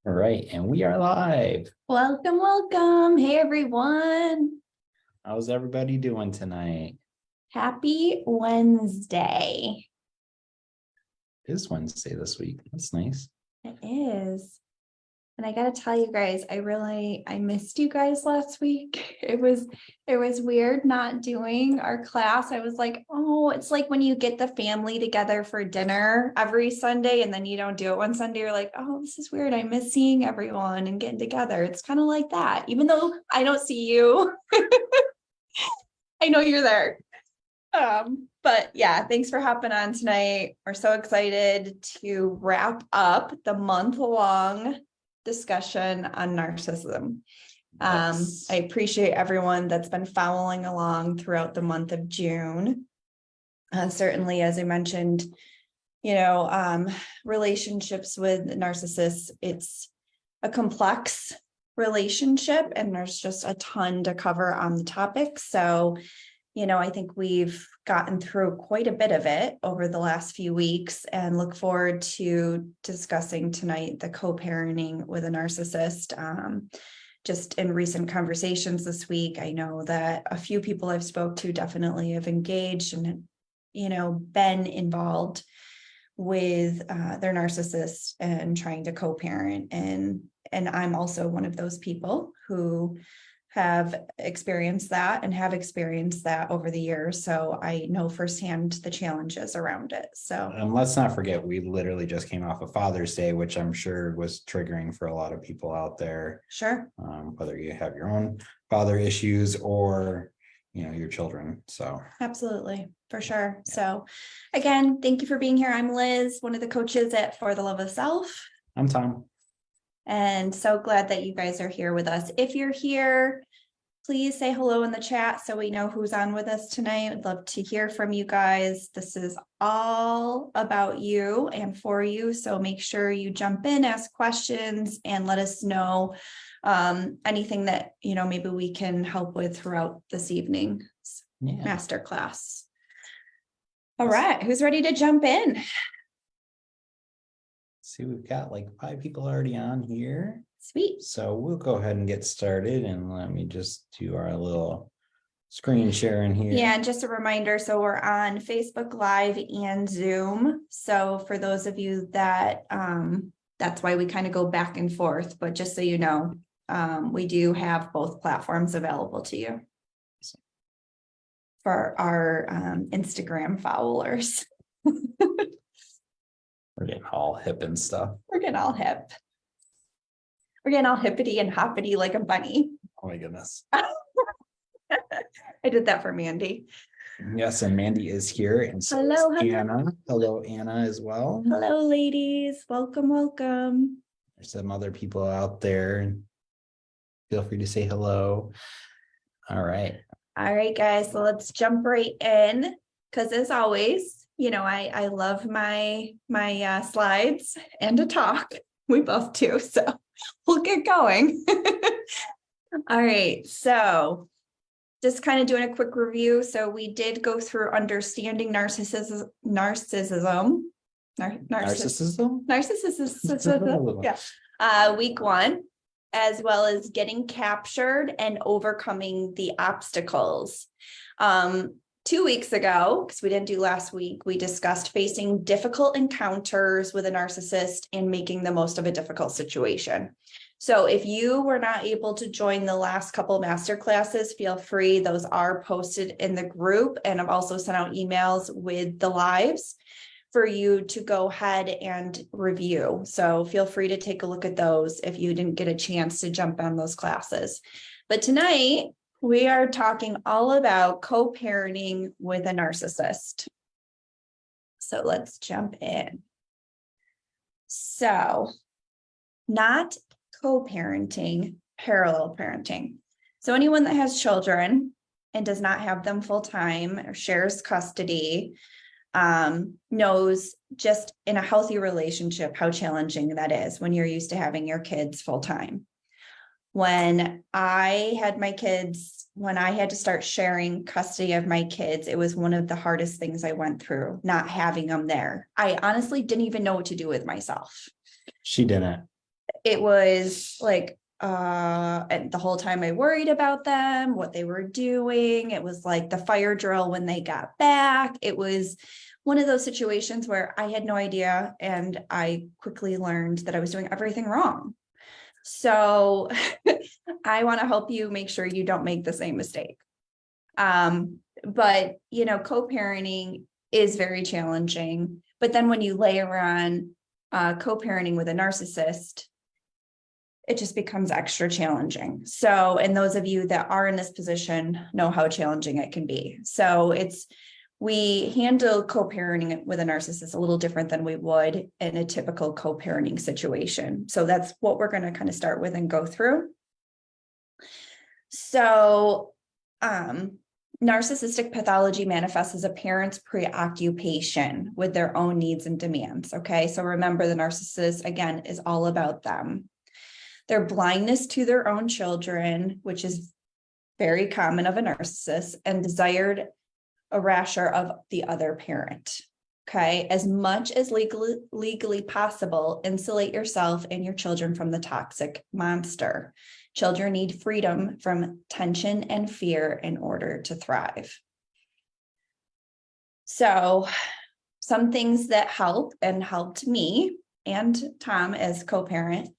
All right, and we are live. Welcome, welcome. Hey, everyone. How's everybody doing tonight? Happy Wednesday. It is Wednesday this week. That's nice. It is. And I got to tell you guys, I missed you guys last week. It was weird not doing our class. I was like, oh, it's like when you get the family together for dinner every Sunday and then you don't do it one Sunday. You're like, oh, this is weird. I miss seeing everyone and getting together. It's kind of like that. Even though I don't see you, I know you're there. But yeah, thanks for hopping on tonight. We're so excited to wrap up the month-long discussion on narcissism. Yes. I appreciate everyone that's been following along throughout the month of June. Certainly, as I mentioned, relationships with narcissists, it's a complex relationship and there's just a ton to cover on the topic. So, I think we've gotten through quite a bit of it over the last few weeks and look forward to discussing tonight the co-parenting with a narcissist. Just in recent conversations this week, I know that a few people I've spoke to definitely have engaged and, been involved with their narcissist and trying to co-parent. And I'm also one of those people who have experienced that over the years. So I know firsthand the challenges around it. So, And let's not forget, we literally just came off of Father's Day, which I'm sure was triggering for a lot of people out there. sure. Whether you have your own father issues or, your children. So Absolutely, for sure. Yeah. So again, thank you for being here. I'm Liz, one of the coaches at For the Love of Self. I'm Tom. And so glad that you guys are here with us. If you're here, please say hello in the chat so we know who's on with us tonight. I'd love to hear from you guys. This is all about you and for you. So make sure you jump in, ask questions, and let us know anything that, maybe we can help with throughout this evening's masterclass. All right, who's ready to jump in? See, we've got like 5 people already on here. Sweet. So we'll go ahead and get started, and let me just do our little screen sharing here. Yeah, and just a reminder, so we're on Facebook Live and Zoom. So for those of you that, that's why we kind of go back and forth, but just so you know, we do have both platforms available to you for our Instagram followers. We're getting all hip and stuff. We're getting all hip. We're getting all hippity and hoppity like a bunny. Oh my goodness. I did that for Mandy. Yes, and Mandy is here. And so hello, is Anna. Hello, Anna, as well. Hello, ladies. Welcome, welcome. There's some other people out there. Feel free to say hello. All right. All right, guys. So let's jump right in. Because as always, I love my slides and to talk. We both do. So we'll get going. All right. So just kind of doing a quick review. So we did go through understanding narcissism. Yeah. Week 1, as well as getting captured and overcoming the obstacles. 2 weeks ago, because we didn't do last week, we discussed facing difficult encounters with a narcissist and making the most of a difficult situation. So if you were not able to join the last couple master classes, feel free. Those are posted in the group, and I've also sent out emails with the lives for you to go ahead and review. So feel free to take a look at those if you didn't get a chance to jump on those classes. But tonight, we are talking all about co-parenting with a narcissist. So let's jump in. So, not co-parenting, parallel parenting. So anyone that has children and does not have them full-time or shares custody knows just in a healthy relationship how challenging that is when you're used to having your kids full-time. When I had my kids, when I had to start sharing custody of my kids, it was one of the hardest things I went through, not having them there. I honestly didn't even know what to do with myself. She didn't. it was like, and the whole time I worried about them, what they were doing. It was like the fire drill when they got back. It was one of those situations where I had no idea, and I quickly learned that I was doing everything wrong. So I want to help you make sure you don't make the same mistake. But co-parenting is very challenging. But then when you layer on co-parenting with a narcissist, it just becomes extra challenging. So, and those of you that are in this position know how challenging it can be. So we handle co-parenting with a narcissist a little different than we would in a typical co-parenting situation. So that's what we're going to kind of start with and go through. So, narcissistic pathology manifests as a parent's preoccupation with their own needs and demands. Okay, so remember, the narcissist, again, is all about them. Their blindness to their own children, which is very common of a narcissist, and desired erasure of the other parent. Okay, as much as legally possible, insulate yourself and your children from the toxic monster. Children need freedom from tension and fear in order to thrive. So, some things that help and helped me and Tom as co-parent,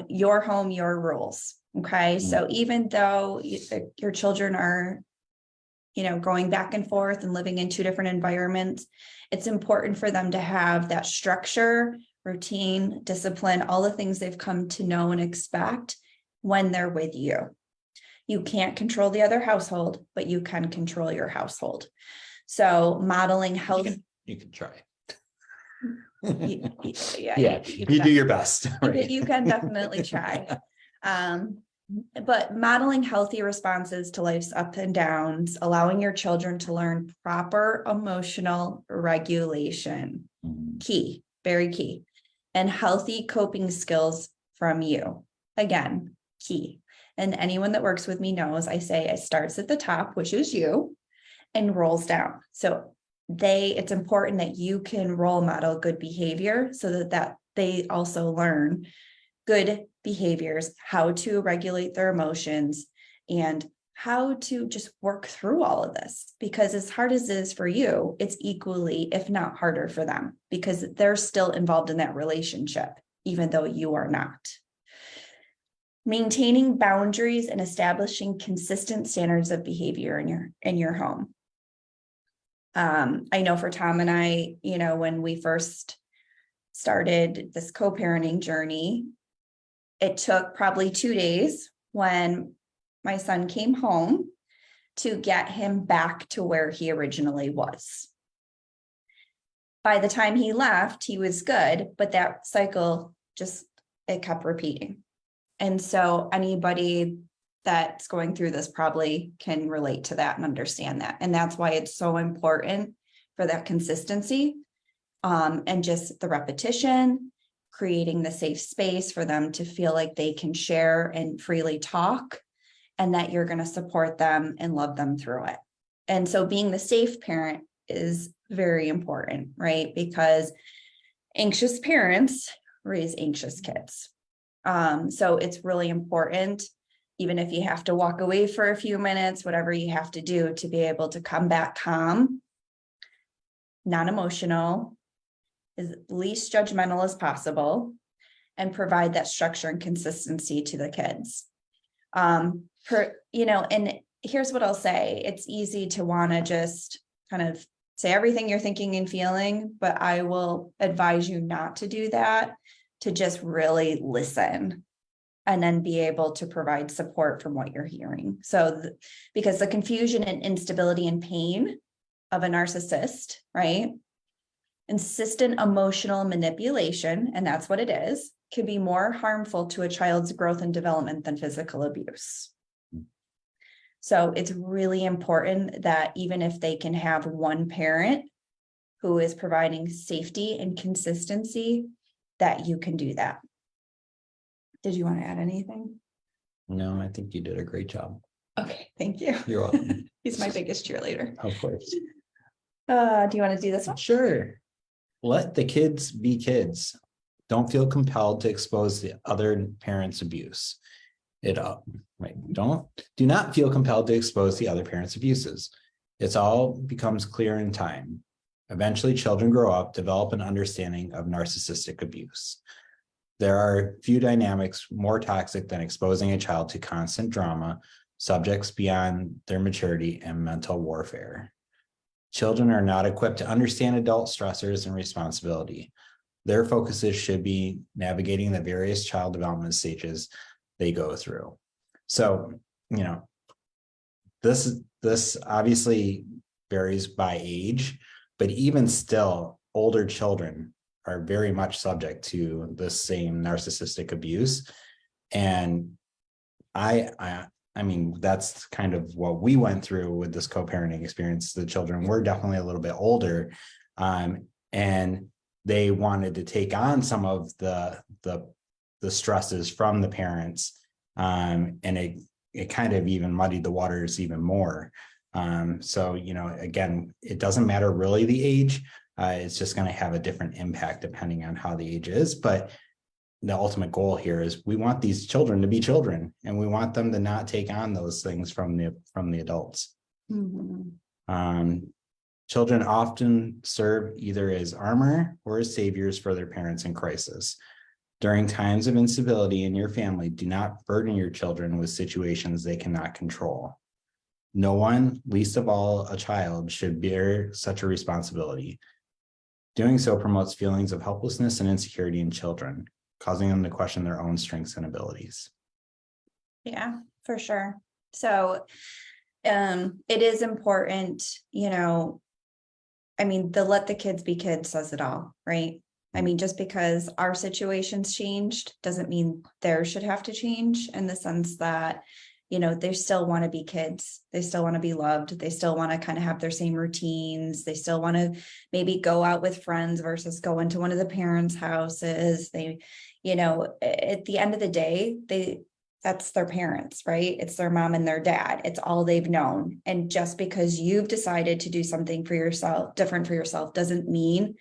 your home, your rules. Okay, so even though your children are going back and forth and living in two different environments, it's important for them to have that structure, routine, discipline, all the things they've come to know and expect when they're with you. You can't control the other household, but you can control your household. So modeling health. You can try. You do your best. Right? You can definitely try. But modeling healthy responses to life's ups and downs, allowing your children to learn proper emotional regulation, key, very key, and healthy coping skills from you. Again, key. And anyone that works with me knows I say it starts at the top, which is you, and rolls down. So it's important that you can role model good behavior so that they also learn good behaviors, how to regulate their emotions, and how to just work through all of this. Because as hard as it is for you, it's equally, if not harder, for them, because they're still involved in that relationship, even though you are not. Maintaining boundaries and establishing consistent standards of behavior in your home. I know for Tom and I, when we first started this co-parenting journey, it took probably 2 days when my son came home to get him back to where he originally was. By the time he left, he was good, but that cycle it kept repeating. And so anybody that's going through this probably can relate to that and understand that. And that's why it's so important for that consistency, and just the repetition, creating the safe space for them to feel like they can share and freely talk, and that you're going to support them and love them through it. And so being the safe parent is very important, right? Because anxious parents raise anxious kids. So it's really important, even if you have to walk away for a few minutes, whatever you have to do to be able to come back calm, non-emotional, as least judgmental as possible, and provide that structure and consistency to the kids. And here's what I'll say. It's easy to want to just kind of say everything you're thinking and feeling, but I will advise you not to do that, to just really listen and then be able to provide support from what you're hearing. So, because the confusion and instability and pain of a narcissist, right? Insistent emotional manipulation, and that's what it is, can be more harmful to a child's growth and development than physical abuse. So it's really important that even if they can have one parent who is providing safety and consistency, that you can do that. Did you want to add anything? No, I think you did a great job. Okay, thank you. You're welcome. He's my biggest cheerleader. Of course. Do you want to do this one? Sure. Let the kids be kids. Don't feel compelled to expose the other parent's abuse. Right. Do not feel compelled to expose the other parent's abuses. It's all becomes clear in time. Eventually, children grow up, develop an understanding of narcissistic abuse. There are few dynamics more toxic than exposing a child to constant drama, subjects beyond their maturity, and mental warfare. Children are not equipped to understand adult stressors and responsibility. Their focuses should be navigating the various child development stages they go through. So, this obviously varies by age, but even still, older children are very much subject to the same narcissistic abuse. And I mean, that's kind of what we went through with this co-parenting experience. The children were definitely a little bit older, and they wanted to take on some of the stresses from the parents, and it kind of even muddied the waters even more. So, again, it doesn't matter really the age. It's just going to have a different impact depending on how the age is. But the ultimate goal here is we want these children to be children, and we want them to not take on those things from the adults. Mm-hmm. Children often serve either as armor or as saviors for their parents in crisis. During times of instability in your family, do not burden your children with situations they cannot control. No one, least of all a child, should bear such a responsibility. Doing so promotes feelings of helplessness and insecurity in children, causing them to question their own strengths and abilities. Yeah, for sure. So it is important, the let the kids be kids says it all, right? I mean, just because our situations changed doesn't mean theirs should have to change, in the sense that, they still want to be kids. They still want to be loved. They still want to kind of have their same routines. They still want to maybe go out with friends versus go into one of the parents' houses. They, at the end of the day, that's their parents, right? It's their mom and their dad. It's all they've known. And just because you've decided to do something for yourself, different for yourself, doesn't mean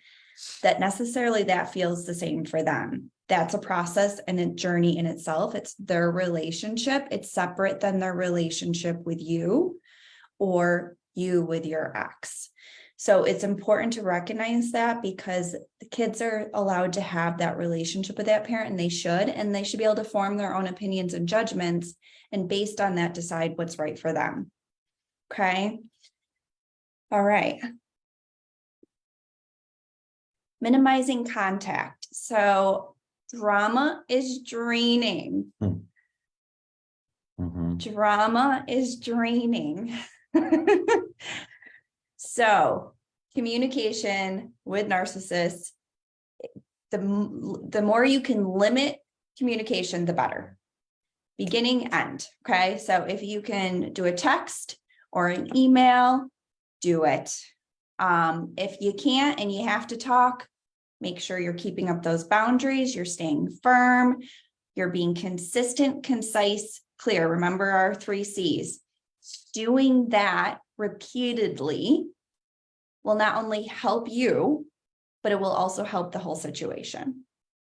that necessarily that feels the same for them. That's a process and a journey in itself. It's their relationship. It's separate than their relationship with you or you with your ex. So it's important to recognize that, because the kids are allowed to have that relationship with that parent, and they should be able to form their own opinions and judgments, and based on that, decide what's right for them. Okay. All right. Minimizing contact. So drama is draining. Mm-hmm. Drama is draining. So communication with narcissists, the more you can limit communication, the better. Beginning, end. Okay. So if you can do a text or an email, do it. If you can't and you have to talk, make sure you're keeping up those boundaries. You're staying firm. You're being consistent, concise, clear. Remember our 3 C's. Doing that repeatedly will not only help you, but it will also help the whole situation.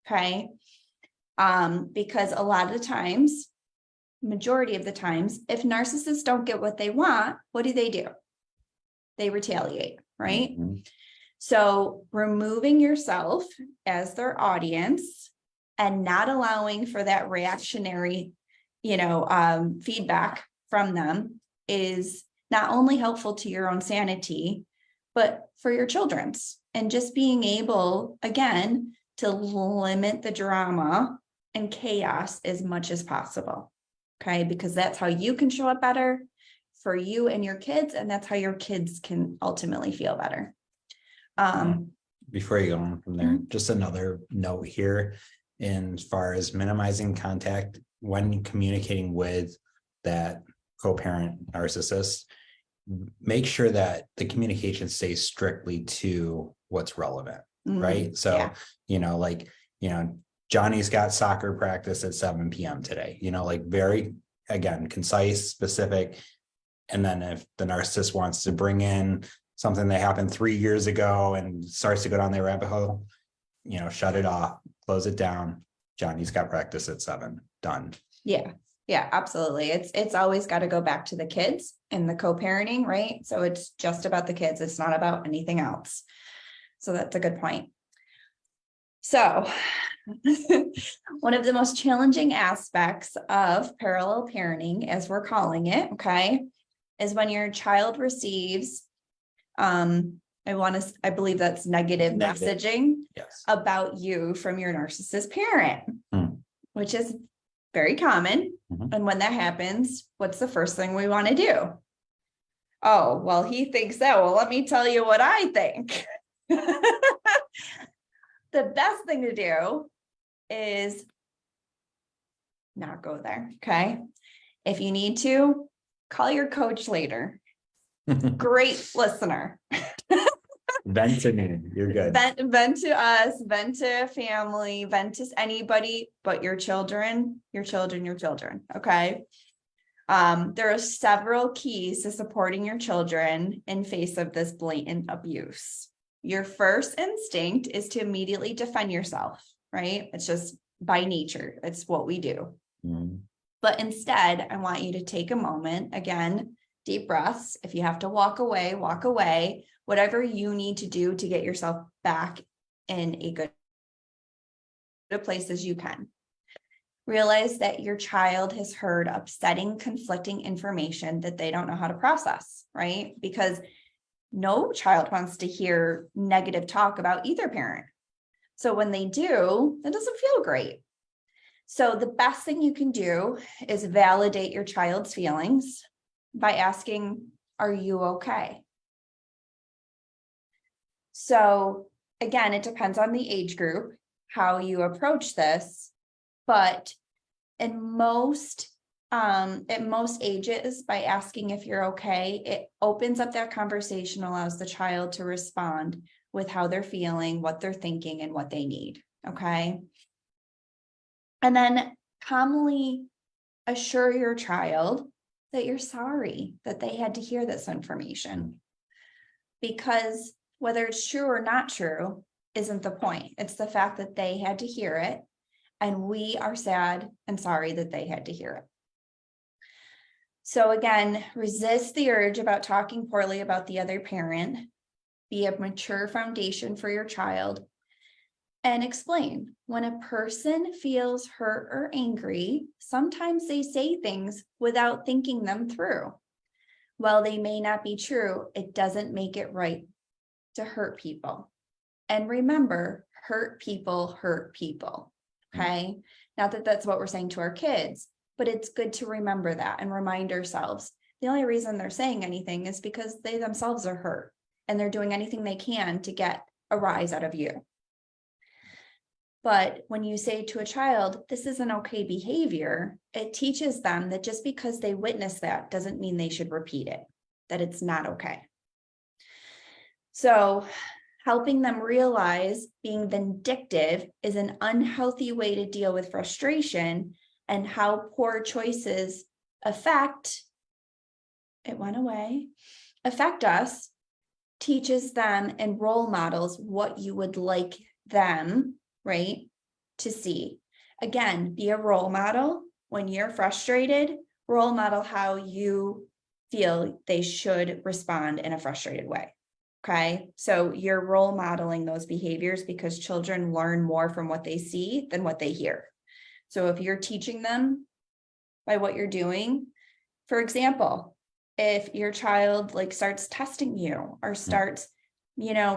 Okay. Because a lot of the times, majority of the times, if narcissists don't get what they want, what do? They retaliate, right? Mm-hmm. So removing yourself as their audience and not allowing for that reactionary, feedback from them is not only helpful to your own sanity, but for your children's. And just being able, again, to limit the drama and chaos as much as possible. Okay, because that's how you can show up better for you and your kids, and that's how your kids can ultimately feel better. Before you go on from there, just another note here, in as far as minimizing contact when communicating with that co-parent narcissist, make sure that the communication stays strictly to what's relevant, right? So, yeah. Johnny's got soccer practice at 7 p.m. today, very, again, concise, specific. And then if the narcissist wants to bring in something that happened 3 years ago and starts to go down their rabbit hole, shut it off. close it down. Johnny's got practice at 7. Done. Yeah, yeah, absolutely. It's always got to go back to the kids and the co-parenting, right? So it's just about the kids. It's not about anything else. So that's a good point. So one of the most challenging aspects of parallel parenting, as we're calling it, okay, is when your child receives, I believe that's negative messaging Yes. about you from your narcissist parent, which is very common. And when that happens, what's the first thing we want to do? Oh, well, he thinks that. Well, let me tell you what I think. The best thing to do is not go there. Okay. If you need to, call your coach later. Great listener. Vent to me. You're good. Vent to us, vent to family, vent to anybody but your children. Okay. There are several keys to supporting your children in face of this blatant abuse. Your first instinct is to immediately defend yourself, right? It's just by nature. It's what we do. But instead, I want you to take a moment, again, deep breaths. If you have to walk away, walk away. Whatever you need to do to get yourself back in a good place as you can. Realize that your child has heard upsetting, conflicting information that they don't know how to process, right? Because no child wants to hear negative talk about either parent. So when they do, that doesn't feel great. So the best thing you can do is validate your child's feelings by asking, are you okay? So again, it depends on the age group, how you approach this, but at most ages, by asking if you're okay, it opens up that conversation, allows the child to respond with how they're feeling, what they're thinking, and what they need. Okay. And then calmly assure your child that you're sorry that they had to hear this information. Because whether it's true or not true isn't the point. It's the fact that they had to hear it. And we are sad and sorry that they had to hear it. So again, resist the urge about talking poorly about the other parent. Be a mature foundation for your child. And explain, when a person feels hurt or angry, sometimes they say things without thinking them through. While they may not be true, it doesn't make it right to hurt people. And remember, hurt people, okay? Not that that's what we're saying to our kids, but it's good to remember that and remind ourselves. The only reason they're saying anything is because they themselves are hurt and they're doing anything they can to get a rise out of you. But when you say to a child, this isn't okay behavior, it teaches them that just because they witness that doesn't mean they should repeat it, that it's not okay. So helping them realize being vindictive is an unhealthy way to deal with frustration and how poor choices affect us, teaches them and role models what you would like them, right, to see. Again, be a role model. When you're frustrated, role model how you feel they should respond in a frustrated way. Okay, so you're role modeling those behaviors because children learn more from what they see than what they hear. So if you're teaching them by what you're doing, for example, if your child starts testing you or starts,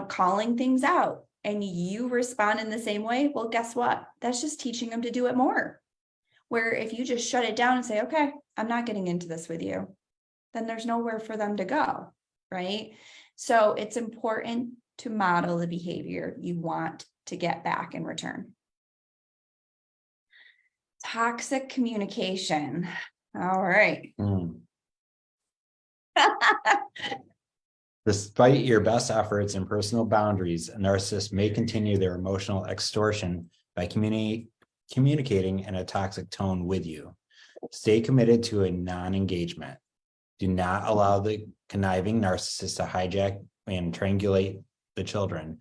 calling things out and you respond in the same way, well, guess what? That's just teaching them to do it more. Where if you just shut it down and say, okay, I'm not getting into this with you, then there's nowhere for them to go, right? So it's important to model the behavior you want to get back in return. Toxic communication. All right. Despite your best efforts and personal boundaries, a narcissist may continue their emotional extortion by communicating in a toxic tone with you. Stay committed to a non-engagement. Do not allow the conniving narcissist to hijack and triangulate the children.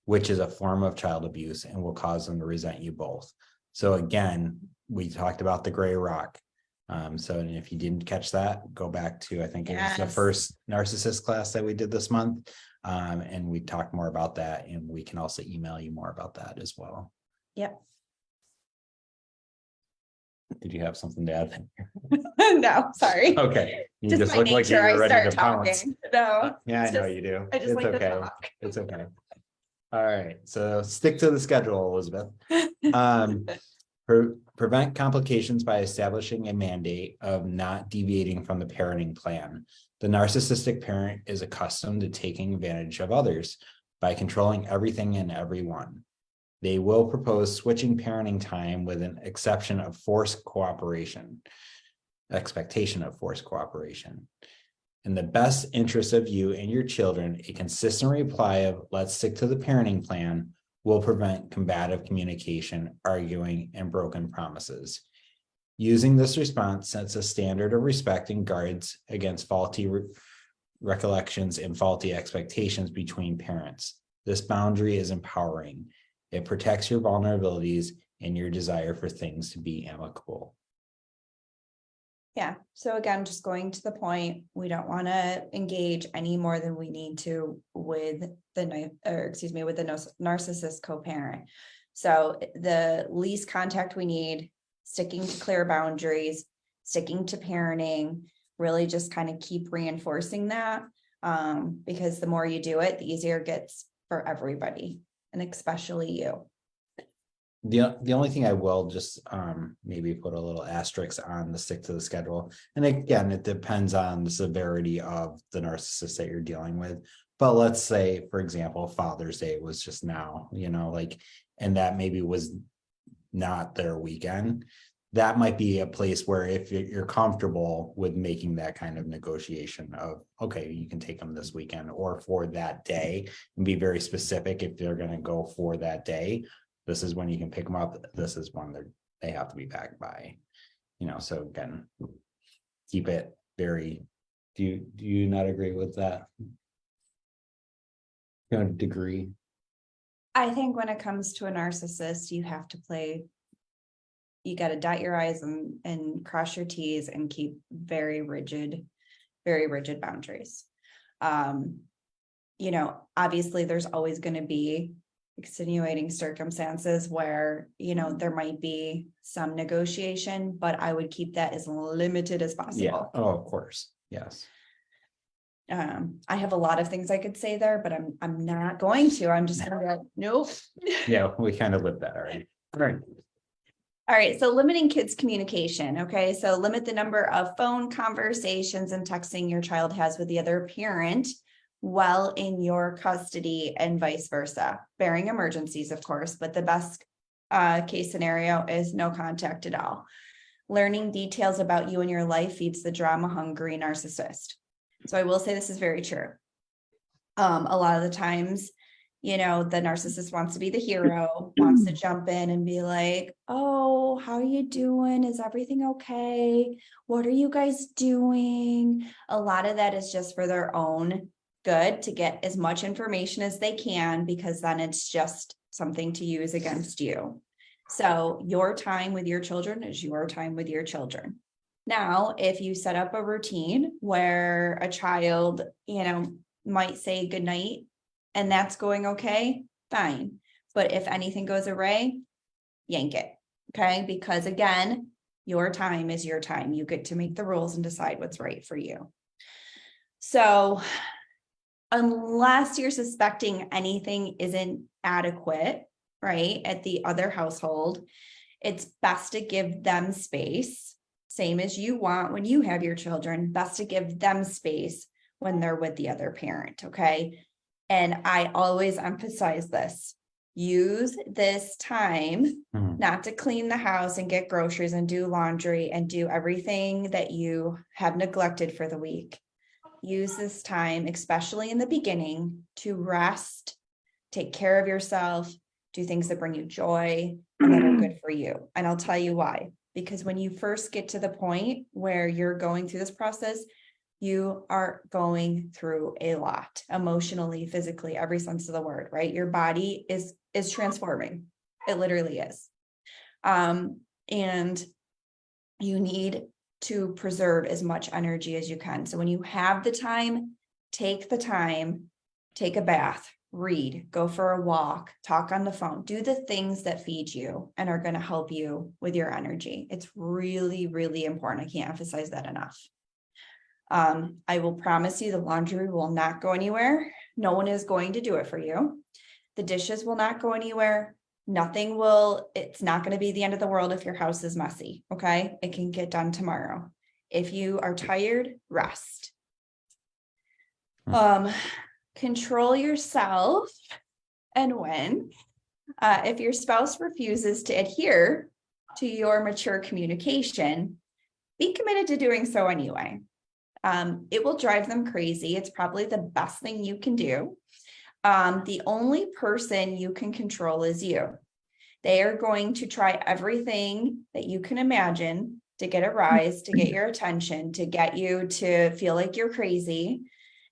which is a form of child abuse and will cause them to resent you both. So again, we talked about the gray rock. So if you didn't catch that, go back to, I think it was the first narcissist class that we did this month. And we talked more about that, and we can also email you more about that as well. Yep. Did you have something to add? No, sorry. Okay. You Just just my look like you nature, were I ready start to pounce. talking. No, Yeah, I it's know just- you do. I just It's like to okay. talk. It's okay. All right. So stick to the schedule, Elizabeth. Prevent complications by establishing a mandate of not deviating from the parenting plan. The narcissistic parent is accustomed to taking advantage of others by controlling everything and everyone. They will propose switching parenting time with an expectation of forced cooperation. In the best interest of you and your children, a consistent reply of "let's stick to the parenting plan" will prevent combative communication, arguing, and broken promises. Using this response sets a standard of respect and guards against faulty recollections and faulty expectations between parents. This boundary is empowering. It protects your vulnerabilities and your desire for things to be amicable. Yeah. So again, just going to the point, we don't want to engage any more than we need to with the narcissist co-parent. So the least contact we need, sticking to clear boundaries, sticking to parenting, really just kind of keep reinforcing that. Because the more you do it, the easier it gets for everybody, and especially you. The only thing I will just maybe put a little asterisk on the stick to the schedule. And again, it depends on the severity of the narcissist that you're dealing with. But let's say, for example, Father's Day was just now, and that maybe was not their weekend. That might be a place where if you're comfortable with making that kind of negotiation of, okay, you can take them this weekend or for that day, and be very specific if they're going to go for that day. This is when you can pick them up. This is when they have to be back by, so again, keep it very, do you not agree with that? Degree? I think when it comes to a narcissist, you have to you got to dot your I's and cross your T's and keep very rigid boundaries. Obviously there's always going to be extenuating circumstances where, there might be some negotiation, but I would keep that as limited as possible. Yeah. Oh, of course. Yes. I have a lot of things I could say there, but I'm not going to. I'm just gonna go, nope. Yeah, we kind of lived that already. All right. So limiting kids' communication. Okay. So limit the number of phone conversations and texting your child has with the other parent while in your custody, and vice versa, barring emergencies, of course, but the best case scenario is no contact at all. Learning details about you and your life feeds the drama hungry narcissist. So I will say this is very true. A lot of the times, the narcissist wants to be the hero, wants to jump in and be like, "Oh, how are you doing? Is everything okay? What are you guys doing?" A lot of that is just for their own good, to get as much information as they can, because then it's just something to use against you. So your time with your children is your time with your children. Now, if you set up a routine where a child, might say goodnight and that's going okay, fine. But if anything goes awry, yank it. Okay. Because again, your time is your time. You get to make the rules and decide what's right for you. So unless you're suspecting anything isn't adequate, right, at the other household, it's best to give them space, same as you want when you have your children, best to give them space when they're with the other parent, okay? And I always emphasize this. Use this time not to clean the house and get groceries and do laundry and do everything that you have neglected for the week. Use this time, especially in the beginning, to rest, take care of yourself, do things that bring you joy and that are good for you. And I'll tell you why. Because when you first get to the point where you're going through this process, You are going through a lot emotionally, physically, every sense of the word, right? Your body is transforming. It literally is. And you need to preserve as much energy as you can. So when you have the time, take the time, take a bath, read, go for a walk, talk on the phone, do the things that feed you and are going to help you with your energy. It's really, really important. I can't emphasize that enough. I will promise you the laundry will not go anywhere. No one is going to do it for you. The dishes will not go anywhere. Nothing will, it's not going to be the end of the world if your house is messy. Okay. It can get done tomorrow. If you are tired, rest. Control yourself. And when, if your spouse refuses to adhere to your mature communication, be committed to doing so anyway. It will drive them crazy. It's probably the best thing you can do. The only person you can control is you. They are going to try everything that you can imagine to get a rise, to get your attention, to get you to feel like you're crazy.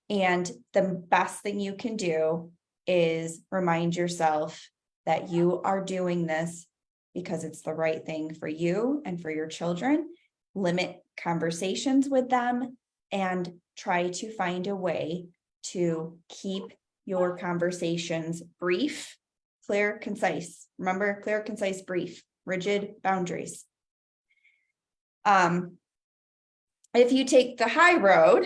And the best thing you can do is remind yourself that you are doing this because it's the right thing for you and for your children. Limit conversations with them and try to find a way to keep your conversations brief, clear, concise. Remember, clear, concise, brief, rigid boundaries. If you take the high road,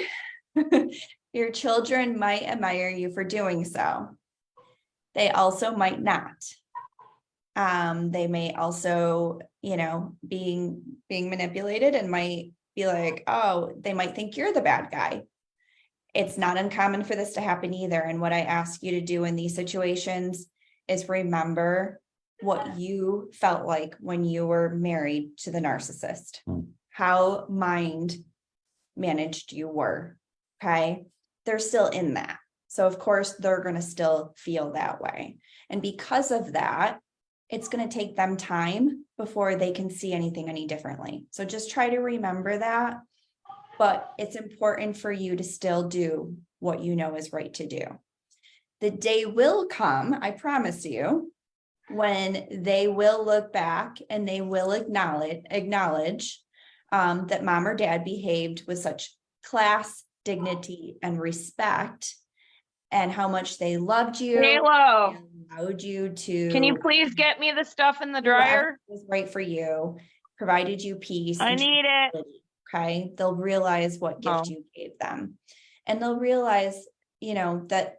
your children might admire you for doing so. They also might not. They may also, being manipulated and might be like, oh, they might think you're the bad guy. It's not uncommon for this to happen either. And what I ask you to do in these situations is remember what you felt like when you were married to the narcissist, how mind managed you were. Okay. They're still in that. So of course they're going to still feel that way. And because of that, it's going to take them time before they can see anything any differently. So just try to remember that. But it's important for you to still do what you know is right to do. The day will come, I promise you, when they will look back and they will acknowledge that mom or dad behaved with such class, dignity, and respect, and how much they loved you. Halo, Allowed you to. Can you please get me the stuff in the dryer? Was right for you, provided you peace. I need it. Okay, they'll realize what gift you gave them, and they'll realize, that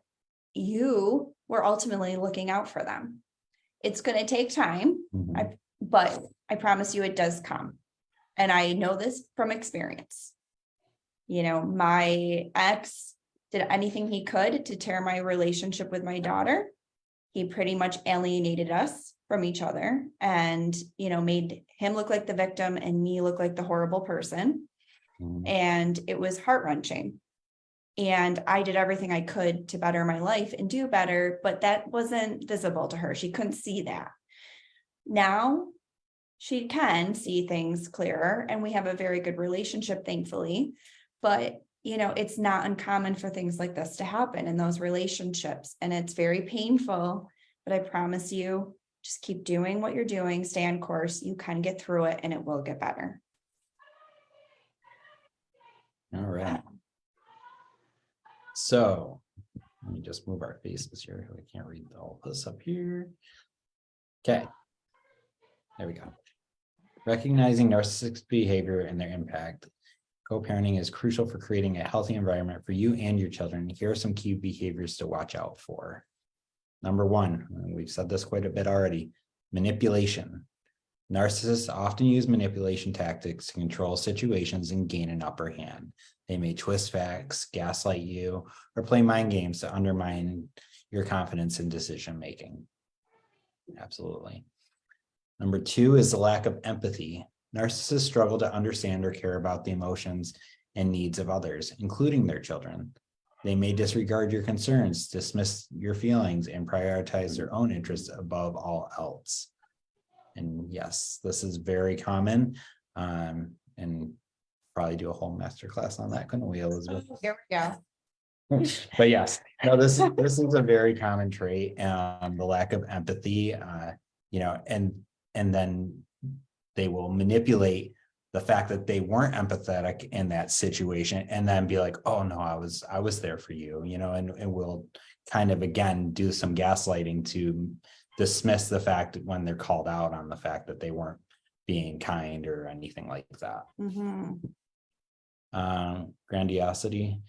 you were ultimately looking out for them. It's going to take time, but I promise you, it does come, and I know this from experience. My ex did anything he could to tear my relationship with my daughter. He pretty much alienated us from each other and, made him look like the victim and me look like the horrible person. And it was heart-wrenching. And I did everything I could to better my life and do better, but that wasn't visible to her. She couldn't see that. Now she can see things clearer, and we have a very good relationship, thankfully. But it's not uncommon for things like this to happen in those relationships. And it's very painful, but I promise you, just keep doing what you're doing, stay on course. You can get through it and it will get better. All right. So let me just move our faces here. I can't read all this up here. Okay. There we go. Recognizing narcissistic behavior and their impact. Co-parenting is crucial for creating a healthy environment for you and your children. Here are some key behaviors to watch out for. Number one, we've said this quite a bit already, manipulation. Narcissists often use manipulation tactics to control situations and gain an upper hand. They may twist facts, gaslight you, or play mind games to undermine your confidence in decision-making. Absolutely. Number two is the lack of empathy. Narcissists struggle to understand or care about the emotions and needs of others, including their children. They may disregard your concerns, dismiss your feelings, and prioritize their own interests above all else. And yes, this is very common and probably do a whole master class on that, couldn't we, Elizabeth? Here we go. But yes, no, this is a very common trait, the lack of empathy, and then they will manipulate the fact that they weren't empathetic in that situation and then be like, oh no, I was there for you, and we'll kind of again do some gaslighting to dismiss the fact when they're called out on the fact that they weren't being kind or anything like that. Grandiosity.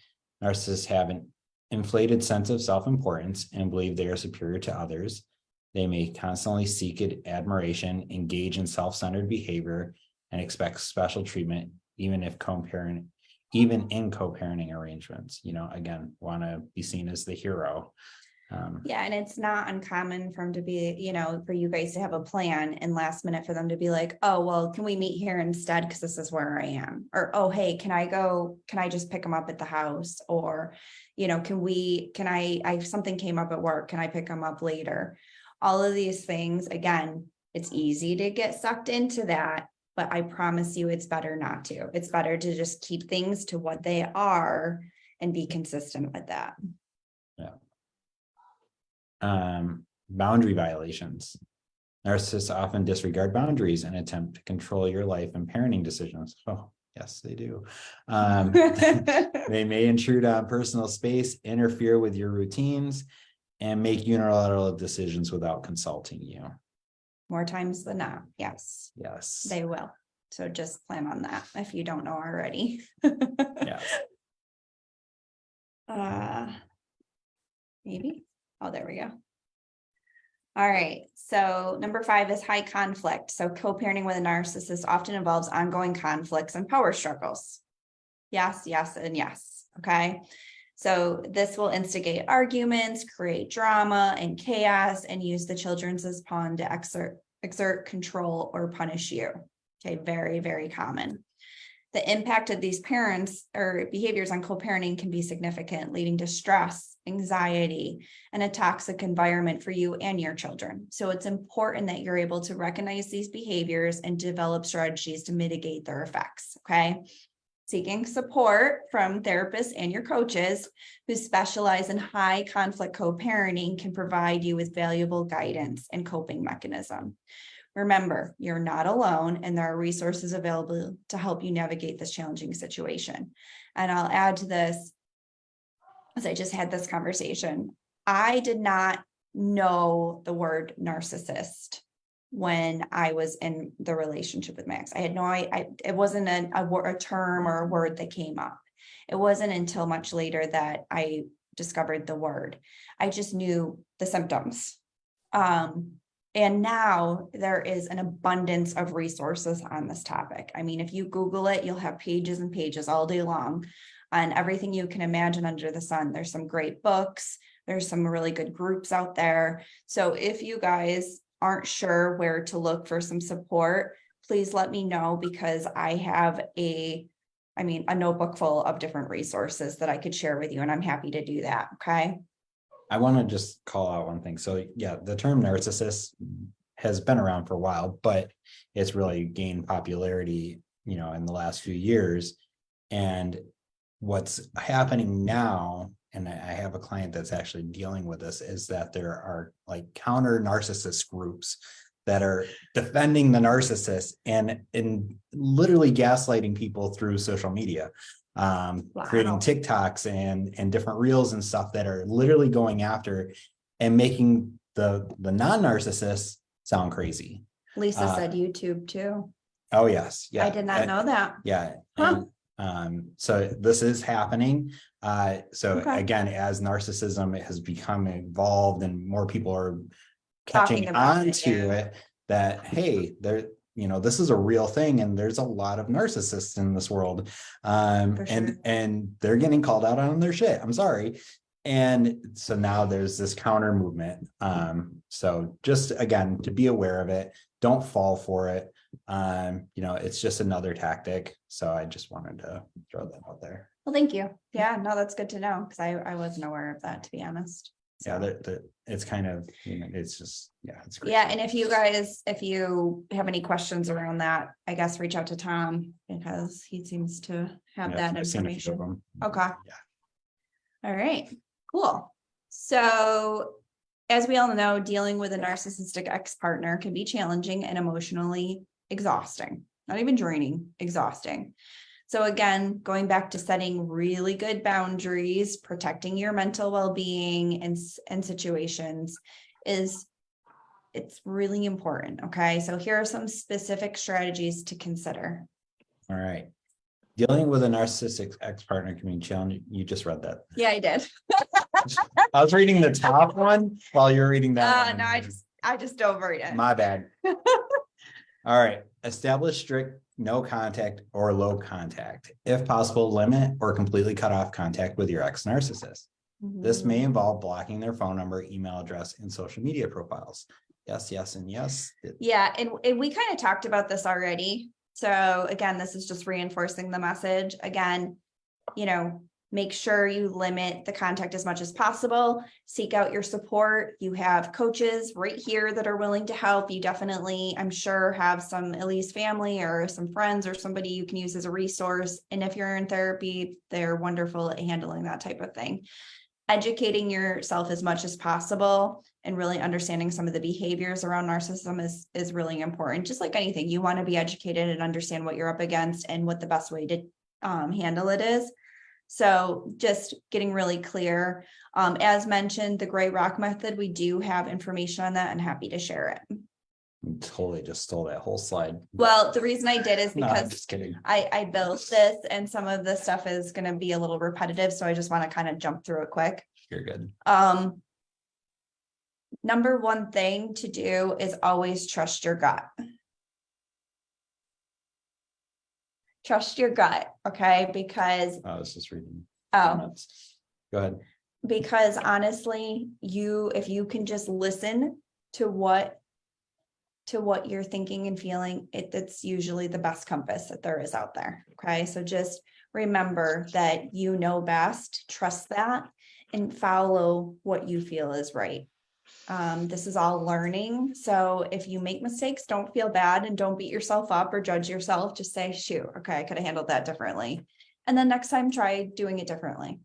Narcissists have an inflated sense of self-importance and believe they are superior to others. They may constantly seek admiration, engage in self-centered behavior, and expect special treatment, even in co-parenting arrangements. Again, want to be seen as the hero. Yeah, and it's not uncommon for them to be, for you guys to have a plan and last minute for them to be like, oh, well, can we meet here instead? Because this is where I am. Or, oh, hey, can I just pick them up at the house? Or, if something came up at work, can I pick them up later? All of these things, again, it's easy to get sucked into that, but I promise you it's better not to. It's better to just keep things to what they are and be consistent with that. Yeah. Boundary violations. Narcissists often disregard boundaries and attempt to control your life and parenting decisions. Oh, yes, they do. They may intrude on personal space, interfere with your routines, and make unilateral decisions without consulting you. More times than not, yes. Yes. They will. So just plan on that if you don't know already. Yeah. Maybe. Oh, there we go. All right. So number 5 is high conflict. So co-parenting with a narcissist often involves ongoing conflicts and power struggles. Yes, yes, and yes. Okay. So this will instigate arguments, create drama and chaos, and use the children as pawn to exert control or punish you. Okay. Very, very common. The impact of these parents or behaviors on co-parenting can be significant, leading to stress, anxiety, and a toxic environment for you and your children. So it's important that you're able to recognize these behaviors and develop strategies to mitigate their effects. Okay. Seeking support from therapists and your coaches who specialize in high conflict co-parenting can provide you with valuable guidance and coping mechanism. Remember, you're not alone, and there are resources available to help you navigate this challenging situation. And I'll add to this, as I just had this conversation, I did not know the word narcissist when I was in the relationship with Max. I had no idea. It wasn't a term or a word that came up. It wasn't until much later that I discovered the word. I just knew the symptoms. And now there is an abundance of resources on this topic. I mean, if you Google it, you'll have pages and pages all day long on everything you can imagine under the sun. There's some great books. There's some really good groups out there. So if you guys aren't sure where to look for some support, please let me know, because I have a notebook full of different resources that I could share with you, and I'm happy to do that. Okay. I want to just call out one thing. So yeah, the term narcissist has been around for a while, but it's really gained popularity, in the last few years. And what's happening now, and I have a client that's actually dealing with this, is that there are like counter narcissist groups that are defending the narcissist and literally gaslighting people through social media. Creating TikToks and different reels and stuff that are literally going after and making the non-narcissists sound crazy. Lisa said YouTube too. Oh yes. Yeah. I did not know that. Yeah. Huh. And, so this is happening. Okay. Again, as narcissism has become involved and more people are catching on to it, that, hey, this is a real thing, and there's a lot of narcissists in this world, and they're getting called out on their shit. I'm sorry. And so now there's this counter movement. So just again, to be aware of it, don't fall for it. It's just another tactic. So I just wanted to throw that out there. Well, thank you. Yeah, no, that's good to know, because I wasn't aware of that, to be honest. Yeah, So, it's kind of, it's just, it's great. yeah, and if you have any questions around that, I guess reach out to Tom because he seems to have that I've seen a few of information. them. Okay. Yeah. All right, cool. So as we all know, dealing with a narcissistic ex-partner can be challenging and emotionally exhausting, not even draining, exhausting. So again, going back to setting really good boundaries, protecting your mental well-being and situations it's really important. Okay. So here are some specific strategies to consider. All right. Dealing with a narcissistic ex-partner can be challenging. You just read that. Yeah, I did. I was reading the top one while you're reading that one. No, I just don't read it. My bad. All right. Establish strict no contact or low contact. If possible, limit or completely cut off contact with your ex-narcissist. This may involve blocking their phone number, email address, and social media profiles. Yes, yes, and yes. Yeah, and we kind of talked about this already. So again, this is just reinforcing the message. Again, make sure you limit the contact as much as possible. Seek out your support. You have coaches right here that are willing to help. You definitely, I'm sure, have some at least family or some friends or somebody you can use as a resource. And if you're in therapy, they're wonderful at handling that type of thing. Educating yourself as much as possible and really understanding some of the behaviors around narcissism is really important. Just like anything, you want to be educated and understand what you're up against and what the best way to handle it is. So just getting really clear. As mentioned, the gray rock method, we do have information on that and happy to share it. Totally just stole that whole slide. Well, the reason I did is No, I'm because just kidding. I built this and some of the stuff is going to be a little repetitive. So I just want to kind of jump through it quick. You're good. Number one thing to do is always trust your gut. Trust your gut, okay? Because I was just reading. go ahead. Because honestly, if you can just listen to what you're thinking and feeling, it's usually the best compass that there is out there. Okay. So just remember that you know best, trust that, and follow what you feel is right. This is all learning. So if you make mistakes, don't feel bad and don't beat yourself up or judge yourself. Just say, shoot, okay, I could have handled that differently. And then next time, try doing it differently.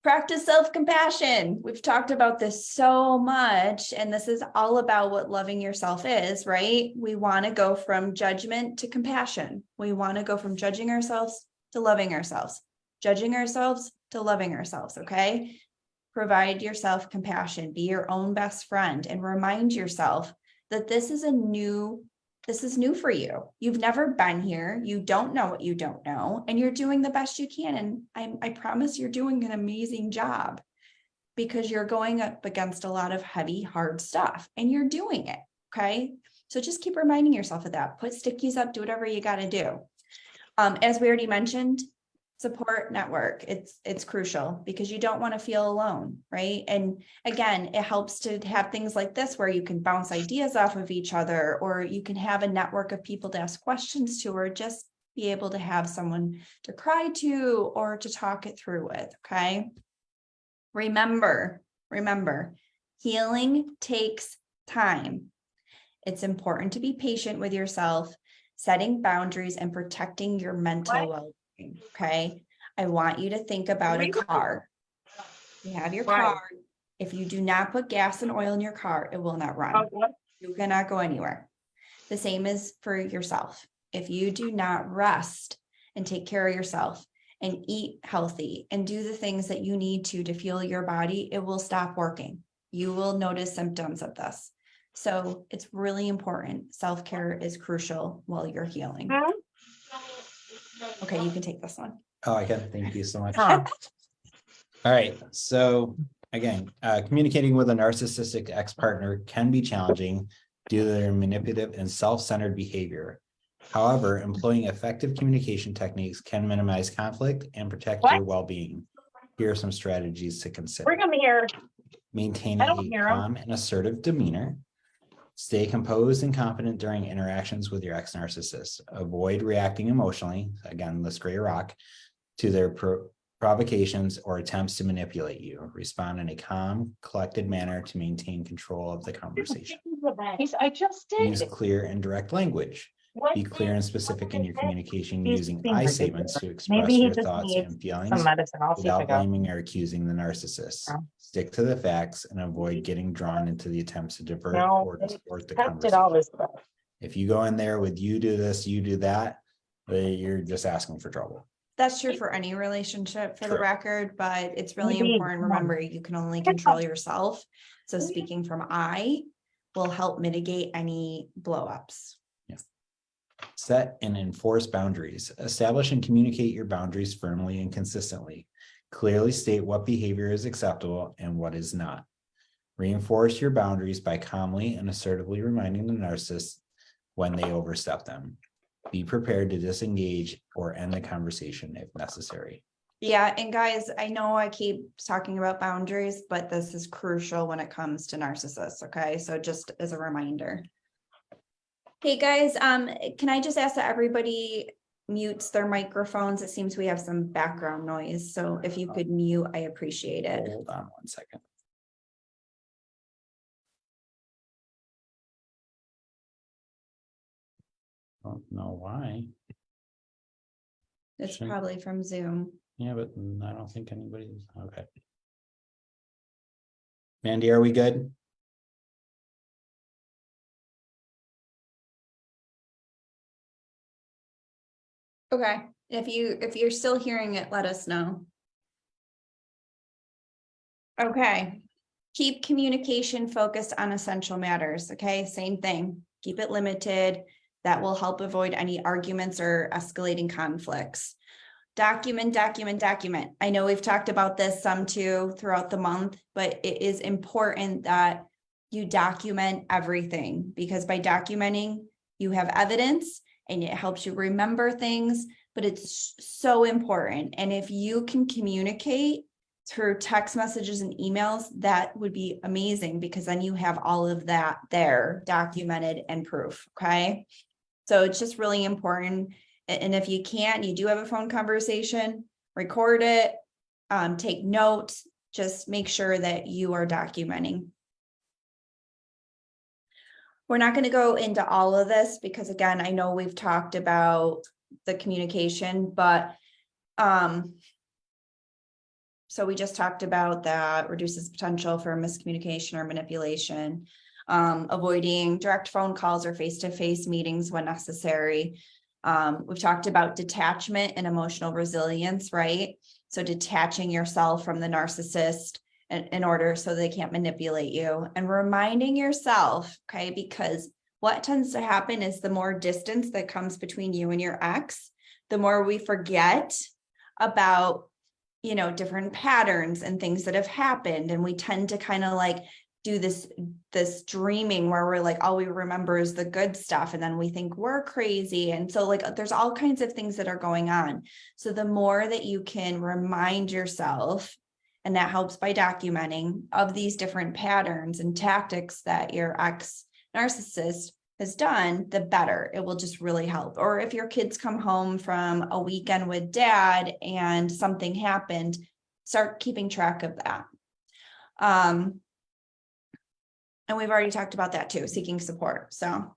Practice self-compassion. We've talked about this so much, and this is all about what loving yourself is, right? We want to go from judgment to compassion. We want to go from judging ourselves to loving ourselves, judging ourselves to loving ourselves, okay? Provide yourself compassion, be your own best friend, and remind yourself that this is new for you. You've never been here. You don't know what you don't know, and you're doing the best you can. And I promise you're doing an amazing job because you're going up against a lot of heavy, hard stuff and you're doing it. Okay. So just keep reminding yourself of that. Put stickies up, do whatever you got to do. As we already mentioned, support network. It's crucial because you don't want to feel alone, right? And again, it helps to have things like this where you can bounce ideas off of each other, or you can have a network of people to ask questions to, or just be able to have someone to cry to or to talk it through with. Okay. Remember, healing takes time. It's important to be patient with yourself, setting boundaries and protecting your mental well-being. Okay. I want you to think about a car. You have your car. If you do not put gas and oil in your car, it will not run. You cannot go anywhere. The same is for yourself. If you do not rest and take care of yourself and eat healthy and do the things that you need to fuel your body, it will stop working. You will notice symptoms of this. So it's really important. Self-care is crucial while you're healing. Okay, you can take this one. Oh, I can. Thank you so much. All right. So again, communicating with a narcissistic ex-partner can be challenging due to their manipulative and self-centered behavior. However, employing effective communication techniques can minimize conflict and protect your well-being. Here are some strategies to consider. Bring them here. Maintaining a calm and assertive demeanor. Stay composed and confident during interactions with your ex-narcissist. Avoid reacting emotionally, again, this gray rock, to their provocations, or attempts to manipulate you. Respond in a calm, collected manner to maintain control of the conversation. I just did. Use clear and direct language. Be clear and specific in your communication, He's using being I ridiculous. statements to express Maybe he your just thoughts needs and feelings some medicine. I'll see if I without got. blaming or accusing the narcissist. No. Stick to the facts and avoid getting drawn into the attempts to divert No, or distort the tested all conversation. this stuff. If you go in there with you do this, you do that, you're just asking for trouble. That's true for any relationship, for the True. record, but it's really Maybe important. one. Remember, you can only control yourself. So speaking from I will help mitigate any blow ups. Set and enforce boundaries. Establish and communicate your boundaries firmly and consistently. Clearly state what behavior is acceptable and what is not. Reinforce your boundaries by calmly and assertively reminding the narcissist when they overstep them. Be prepared to disengage or end the conversation if necessary. Yeah, and guys, I know I keep talking about boundaries, but this is crucial when it comes to narcissists, okay? So just as a reminder. Hey guys, can I just ask that everybody mutes their microphones? It seems we have some background noise, so if you could mute, I appreciate it. Hold on 1 second. Don't know why. It's Shouldn't- probably from Zoom. Yeah, but I don't think anybody's okay. Mandy, are we good? Okay, if you're still hearing it, let us know. Okay, keep communication focused on essential matters, okay? Same thing, keep it limited. That will help avoid any arguments or escalating conflicts. Document. I know we've talked about this some too throughout the month, but it is important that you document everything, because by documenting, you have evidence and it helps you remember things, but it's so important. And if you can communicate through text messages and emails, that would be amazing, because then you have all of that there documented and proof, okay? So it's just really important. And if you can't, you do have a phone conversation, record it, take notes, just make sure that you are documenting. We're not going to go into all of this because, again, I know we've talked about the communication, but so we just talked about that reduces potential for miscommunication or manipulation, avoiding direct phone calls or face-to-face meetings when necessary. We've talked about detachment and emotional resilience, right? So detaching yourself from the narcissist in order so they can't manipulate you, and reminding yourself, okay, because what tends to happen is the more distance that comes between you and your ex, the more we forget about, you know, different patterns and things that have happened. And we tend to kind of like do this dreaming where we're like, all we remember is the good stuff. And then we think we're crazy. And so like, there's all kinds of things that are going on. So the more that you can remind yourself, and that helps by documenting, of these different patterns and tactics that your ex narcissist has done, the better. It will just really help. Or if your kids come home from a weekend with dad and something happened, start keeping track of that. And we've already talked about that too, seeking support. So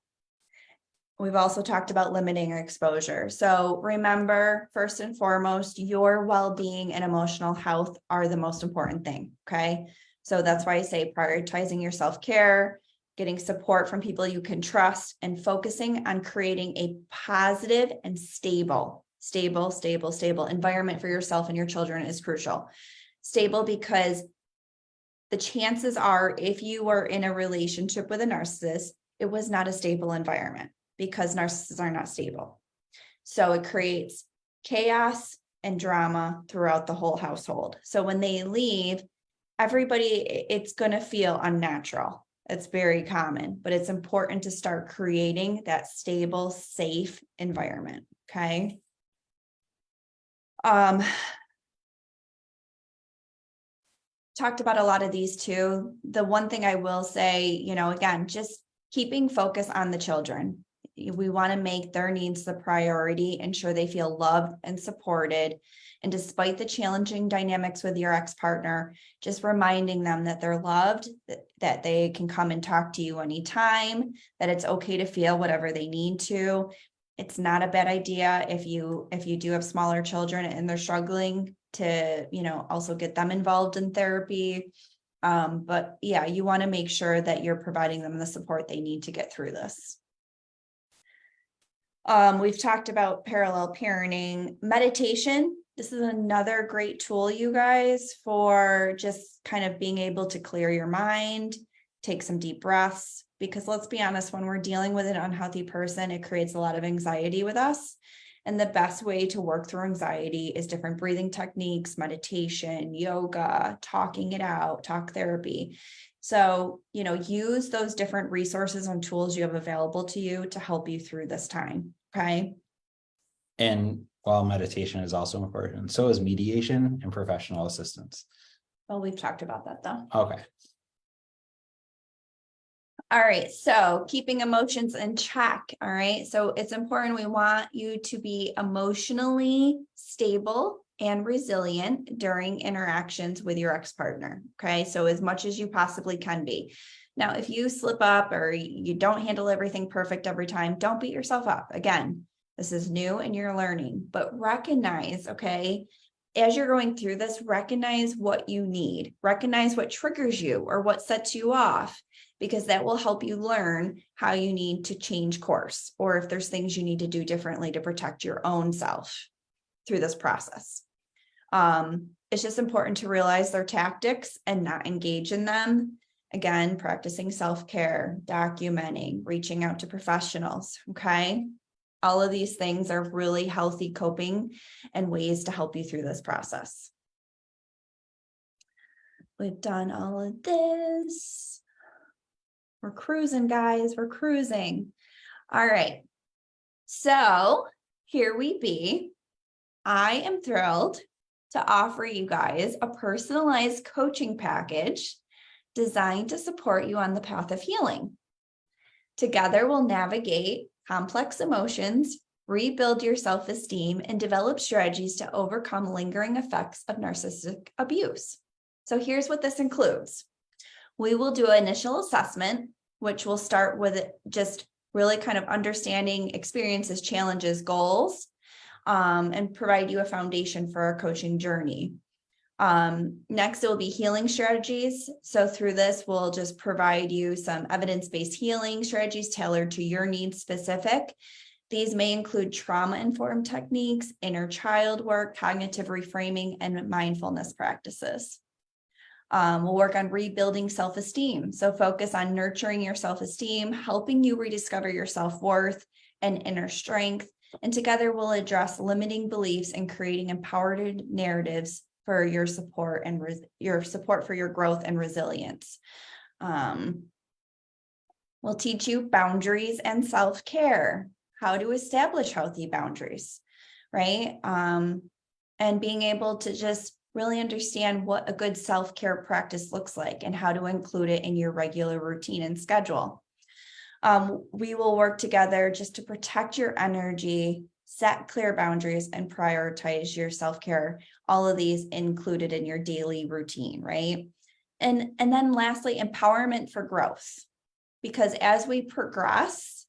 we've also talked about limiting exposure. So remember, first and foremost, your well-being and emotional health are the most important thing, okay? So that's why I say prioritizing your self-care, getting support from people you can trust, and focusing on creating a positive and stable environment for yourself and your children is crucial. Stable because the chances are, if you were in a relationship with a narcissist, it was not a stable environment, because narcissists are not stable. So it creates chaos and drama throughout the whole household. So when they leave, everybody, it's going to feel unnatural. It's very common, but it's important to start creating that stable, safe environment. Okay. Talked about a lot of these too. The one thing I will say, you know, again, just keeping focus on the children. we want to make their needs the priority, ensure they feel loved and supported. And despite the challenging dynamics with your ex-partner, just reminding them that they're loved, that they can come and talk to you anytime, that it's okay to feel whatever they need to. It's not a bad idea if you do have smaller children and they're struggling to, also get them involved in therapy. But yeah, you want to make sure that you're providing them the support they need to get through this. We've talked about parallel parenting, meditation. This is another great tool, you guys, for just kind of being able to clear your mind, take some deep breaths, because let's be honest, when we're dealing with an unhealthy person, it creates a lot of anxiety with us. And the best way to work through anxiety is different breathing techniques, meditation, yoga, talking it out, talk therapy. So, use those different resources and tools you have available to you to help you through this time. Okay. And while meditation is also important, so is mediation and professional assistance. Well, we've talked about that though. Okay. All right, so keeping emotions in check. All right, so it's important. We want you to be emotionally stable and resilient during interactions with your ex-partner. Okay, so as much as you possibly can be. Now, if you slip up or you don't handle everything perfect every time, don't beat yourself up. Again, this is new and you're learning, but recognize, okay, as you're going through this, recognize what you need, recognize what triggers you or what sets you off, because that will help you learn how you need to change course, or if there's things you need to do differently to protect your own self through this process. It's just important to realize their tactics and not engage in them. Again, practicing self-care, documenting, reaching out to professionals, okay? All of these things are really healthy coping and ways to help you through this process. We've done all of this. We're cruising, guys. We're cruising. All right. So here we be. I am thrilled to offer you guys a personalized coaching package designed to support you on the path of healing. Together, we'll navigate complex emotions, rebuild your self-esteem, and develop strategies to overcome lingering effects of narcissistic abuse. So here's what this includes. We will do an initial assessment, which will start with just really kind of understanding experiences, challenges, goals, and provide you a foundation for our coaching journey. Next, it will be healing strategies. So through this, we'll just provide you some evidence-based healing strategies tailored to your needs specific. These may include trauma-informed techniques, inner child work, cognitive reframing, and mindfulness practices. We'll work on rebuilding self-esteem. So focus on nurturing your self-esteem, helping you rediscover your self-worth and inner strength. And together we'll address limiting beliefs and creating empowered narratives for your support and your support for your growth and resilience. We'll teach you boundaries and self-care, how to establish healthy boundaries, right? And being able to just really understand what a good self-care practice looks like and how to include it in your regular routine and schedule. We will work together just to protect your energy, set clear boundaries, and prioritize your self-care. All of these included in your daily routine, right? And then lastly, empowerment for growth. Because as we progress,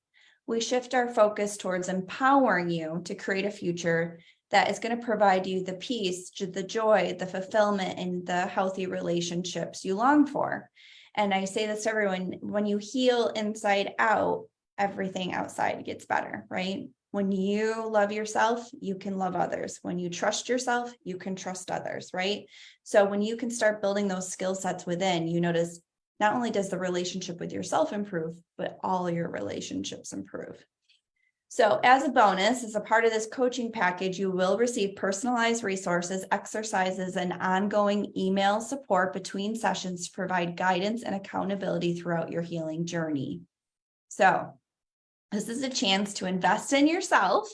we shift our focus towards empowering you to create a future that is going to provide you the peace, the joy, the fulfillment, and the healthy relationships you long for. And I say this to everyone, when you heal inside out, everything outside gets better, right? When you love yourself, you can love others. When you trust yourself, you can trust others, right? So when you can start building those skill sets within, you notice not only does the relationship with yourself improve, but all your relationships improve. So as a bonus, as a part of this coaching package, you will receive personalized resources, exercises, and ongoing email support between sessions to provide guidance and accountability throughout your healing journey. So this is a chance to invest in yourself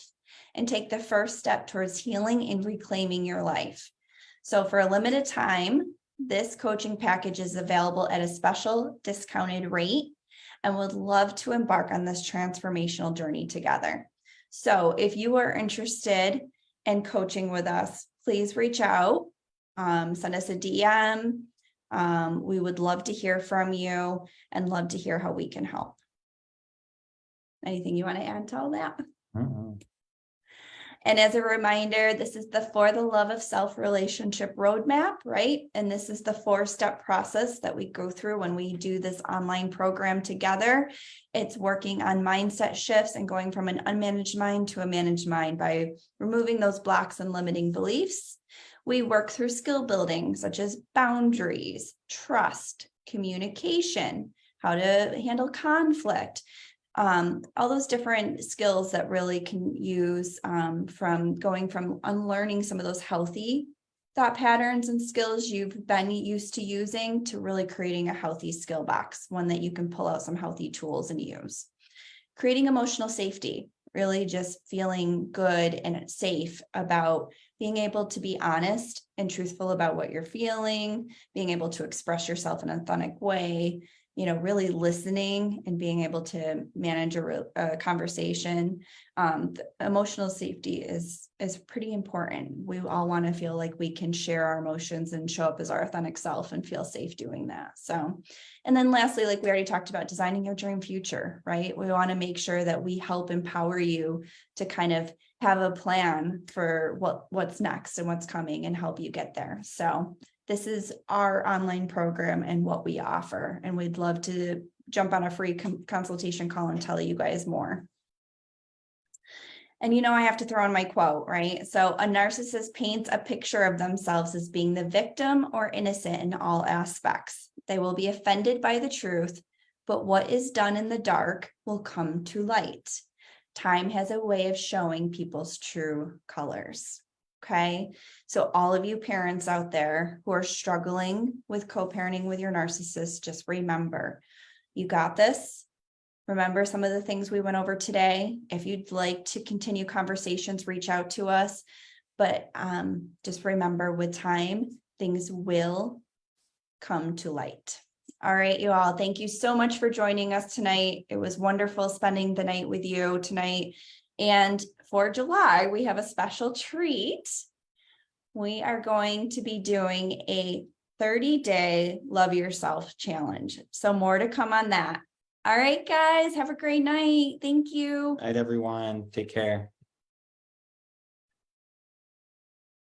and take the first step towards healing and reclaiming your life. So for a limited time, this coaching package is available at a special discounted rate. and would love to embark on this transformational journey together. So if you are interested in coaching with us, please reach out, send us a DM. We would love to hear from you and love to hear how we can help. Anything you want to add to all that? Mhm. And as a reminder, this is the For the Love of Self relationship roadmap, right? And this is the 4-step process that we go through when we do this online program together. It's working on mindset shifts and going from an unmanaged mind to a managed mind by removing those blocks and limiting beliefs. We work through skill building, such as boundaries, trust, communication, how to handle conflict, all those different skills that really can use from going from unlearning some of those healthy thought patterns and skills you've been used to using to really creating a healthy skill box, one that you can pull out some healthy tools and use. Creating emotional safety, really just feeling good and safe about being able to be honest and truthful about what you're feeling, being able to express yourself in an authentic way, really listening and being able to manage a conversation. Emotional safety is pretty important. We all want to feel like we can share our emotions and show up as our authentic self and feel safe doing that. So, and then lastly, like we already talked about, designing your dream future, right? We want to make sure that we help empower you to kind of have a plan for what's next and what's coming and help you get there. So this is our online program and what we offer. And we'd love to jump on a free consultation call and tell you guys more. And I have to throw in my quote, right? So a narcissist paints a picture of themselves as being the victim or innocent in all aspects. They will be offended by the truth, but what is done in the dark will come to light. Time has a way of showing people's true colors. Okay. So all of you parents out there who are struggling with co-parenting with your narcissist, just remember, you got this. Remember some of the things we went over today. If you'd like to continue conversations, reach out to us. But just remember, with time, things will come to light. All right, you all, thank you so much for joining us tonight. It was wonderful spending the night with you tonight. And for July, we have a special treat. We are going to be doing a 30-day Love Yourself challenge. So more to come on that. All right, guys, have a great night. Thank you. All right, everyone, take care.